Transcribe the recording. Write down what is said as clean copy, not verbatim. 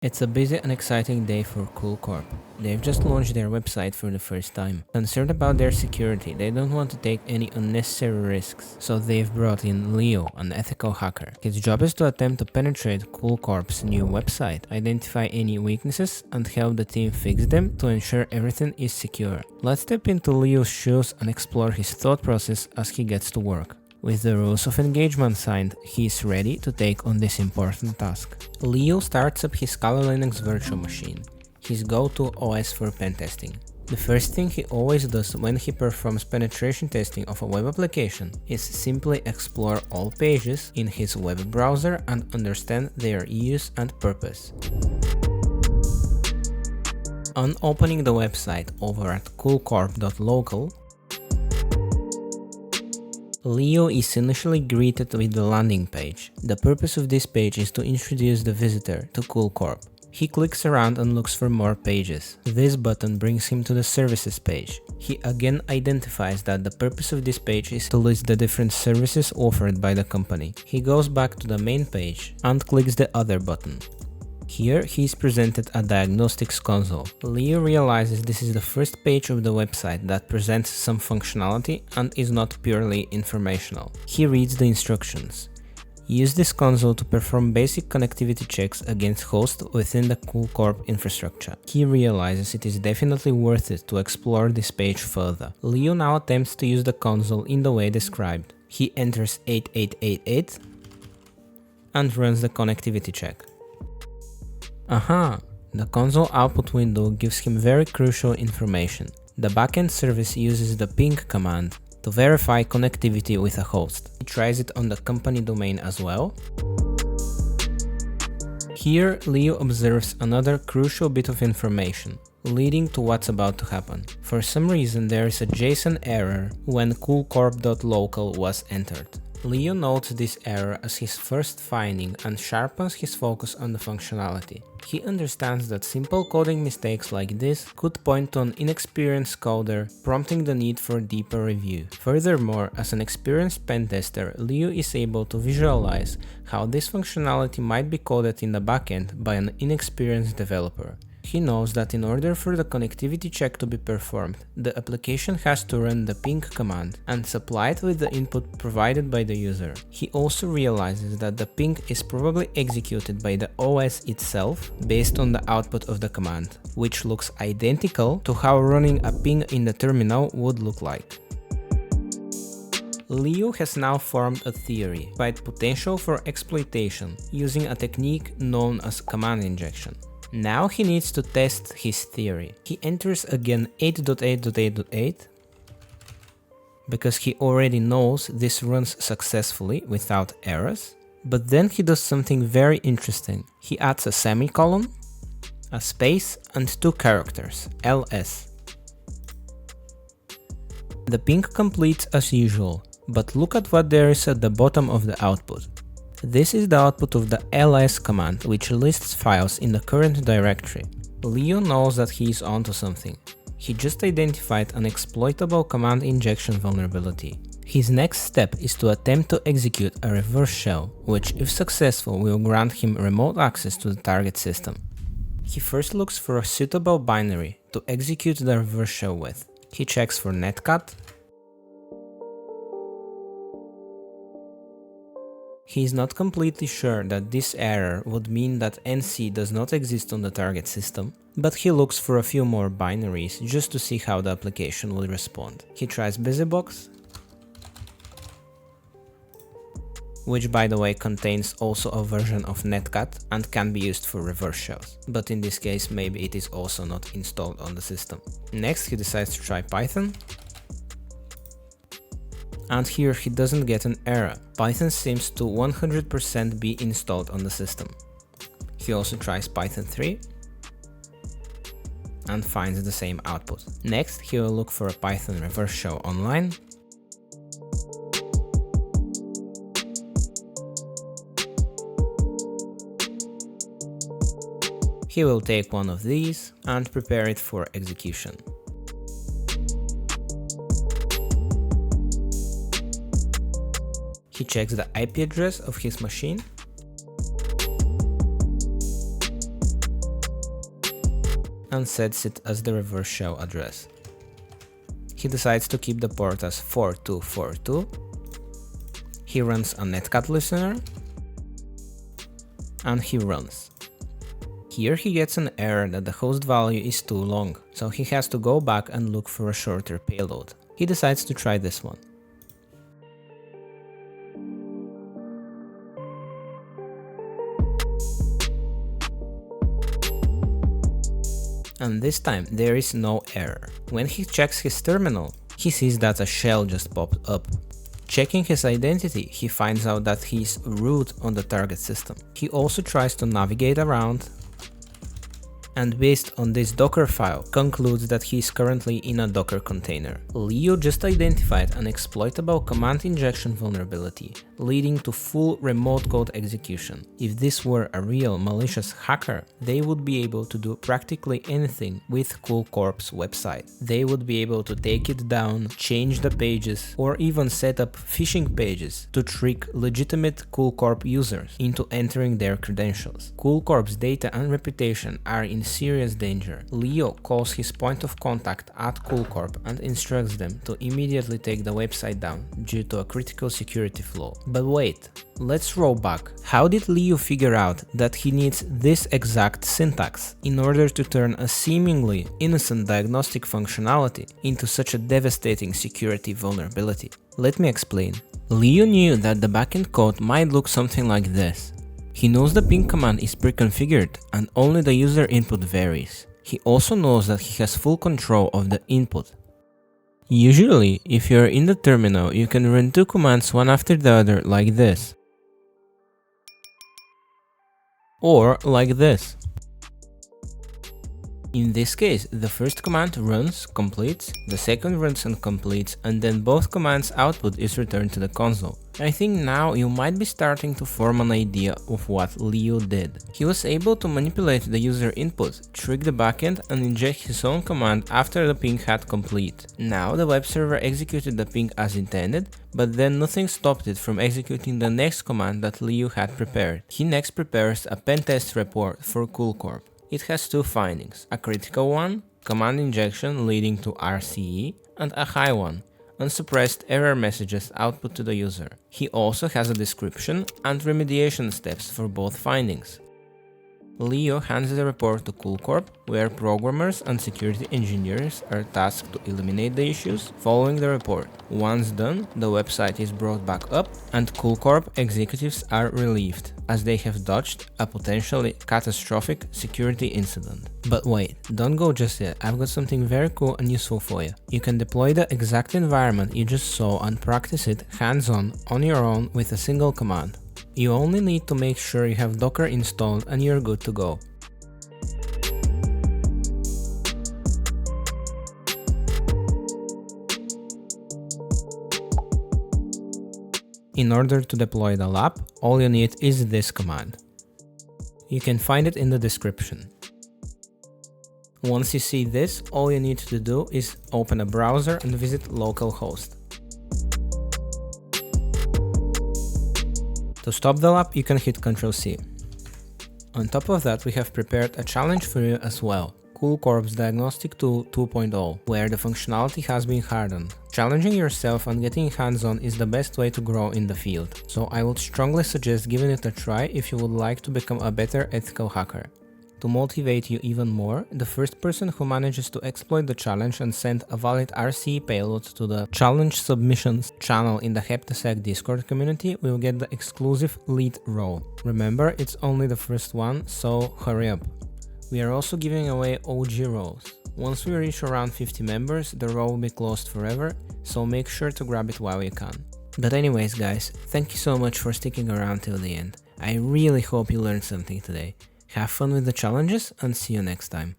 It's a busy and exciting day for Coolcorp. They've just launched their website for the first time. Concerned about their security, they don't want to take any unnecessary risks, so they've brought in Leo, an ethical hacker. His job is to attempt to penetrate Coolcorp's new website, identify any weaknesses, and help the team fix them to ensure everything is secure. Let's step into Leo's shoes and explore his thought process as he gets to work. With the rules of engagement signed, he is ready to take on this important task. Leo starts up his Kali Linux virtual machine, his go-to OS for pen testing. The first thing he always does when he performs penetration testing of a web application is simply explore all pages in his web browser and understand their use and purpose. On opening the website over at coolcorp.local, Leo is initially greeted with the landing page. The purpose of this page is to introduce the visitor to Coolcorp. He clicks around and looks for more pages. This button brings him to the services page. He again identifies that the purpose of this page is to list the different services offered by the company. He goes back to the main page and clicks the other button. Here he is presented a diagnostics console. Leo realizes this is the first page of the website that presents some functionality and is not purely informational. He reads the instructions. Use this console to perform basic connectivity checks against hosts within the Coolcorp infrastructure. He realizes it is definitely worth it to explore this page further. Leo now attempts to use the console in the way described. He enters 8888 and runs the connectivity check. Aha! The console output window gives him very crucial information. The backend service uses the ping command to verify connectivity with a host. He tries it on the company domain as well. Here, Leo observes another crucial bit of information, leading to what's about to happen. For some reason, there is a JSON error when coolcorp.local was entered. Leo notes this error as his first finding and sharpens his focus on the functionality. He understands that simple coding mistakes like this could point to an inexperienced coder, prompting the need for deeper review. Furthermore, as an experienced pen tester, Leo is able to visualize how this functionality might be coded in the backend by an inexperienced developer. He knows that in order for the connectivity check to be performed, the application has to run the ping command and supply it with the input provided by the user. He also realizes that the ping is probably executed by the OS itself based on the output of the command, which looks identical to how running a ping in the terminal would look like. Leo has now formed a theory about potential for exploitation using a technique known as command injection. Now he needs to test his theory. He enters again 8.8.8.8 because he already knows this runs successfully without errors. But then he does something very interesting. He adds a semicolon, a space, and two characters, ls. The ping completes as usual, but look at what there is at the bottom of the output. This is the output of the ls command, which lists files in the current directory. Leo knows that he is onto something. He just identified an exploitable command injection vulnerability. His next step is to attempt to execute a reverse shell, which, if successful, will grant him remote access to the target system. He first looks for a suitable binary to execute the reverse shell with. He checks for netcat. He is not completely sure that this error would mean that NC does not exist on the target system, but he looks for a few more binaries just to see how the application will respond. He tries BusyBox, which by the way contains also a version of netcat and can be used for reverse shells, but in this case maybe it is also not installed on the system. Next he decides to try Python. And here he doesn't get an error. Python seems to 100% be installed on the system. He also tries Python 3 and finds the same output. Next, he will look for a Python reverse shell online. He will take one of these and prepare it for execution. He checks the IP address of his machine and sets it as the reverse shell address. He decides to keep the port as 4242. He runs a netcat listener, and he runs. Here he gets an error that the host value is too long, so he has to go back and look for a shorter payload. He decides to try this one. And this time there is no error. When he checks his terminal, he sees that a shell just popped up. Checking his identity, he finds out that he's root on the target system. He also tries to navigate around, and based on this Docker file, concludes that he is currently in a Docker container. Leo just identified an exploitable command injection vulnerability, leading to full remote code execution. If this were a real malicious hacker, they would be able to do practically anything with coolcorp's website. They would be able to take it down, change the pages, or even set up phishing pages to trick legitimate coolcorp users into entering their credentials. Coolcorp's data and reputation are in serious danger. Leo calls his point of contact at coolcorp and instructs them to immediately take the website down due to a critical security flaw. But wait, let's roll back. How did Leo figure out that he needs this exact syntax in order to turn a seemingly innocent diagnostic functionality into such a devastating security vulnerability? Let me explain. Leo knew that the backend code might look something like this. He knows the ping command is pre-configured and only the user input varies. He also knows that he has full control of the input. Usually, if you're in the terminal, you can run two commands one after the other like this. Or like this. In this case, the first command runs, completes, the second runs and completes, and then both commands' output is returned to the console. I think now you might be starting to form an idea of what Leo did. He was able to manipulate the user input, trick the backend, and inject his own command after the ping had complete. Now the web server executed the ping as intended, but then nothing stopped it from executing the next command that Leo had prepared. He next prepares a pentest report for coolcorp. It has two findings, a critical one, command injection leading to RCE, and a high one, unsuppressed error messages output to the user. He also has a description and remediation steps for both findings. Leo hands the report to coolcorp, where programmers and security engineers are tasked to eliminate the issues following the report. Once done, the website is brought back up and coolcorp executives are relieved, as they have dodged a potentially catastrophic security incident. But wait, don't go just yet, I've got something very cool and useful for you. You can deploy the exact environment you just saw and practice it hands-on on your own with a single command. You only need to make sure you have Docker installed and you're good to go. In order to deploy the lab, all you need is this command. You can find it in the description. Once you see this, all you need to do is open a browser and visit localhost. To stop the lab, you can hit Ctrl+C. On top of that, we have prepared a challenge for you as well, coolcorp's Diagnostic Tool 2.0, where the functionality has been hardened. Challenging yourself and getting hands-on is the best way to grow in the field, so I would strongly suggest giving it a try if you would like to become a better ethical hacker. To motivate you even more, the first person who manages to exploit the challenge and send a valid RCE payload to the challenge submissions channel in the heptasec Discord community will get the exclusive lead role. Remember, it's only the first one, so hurry up. We are also giving away OG roles. Once we reach around 50 members, the role will be closed forever, so make sure to grab it while you can. But anyways guys, thank you so much for sticking around till the end. I really hope you learned something today. Have fun with the challenges and see you next time.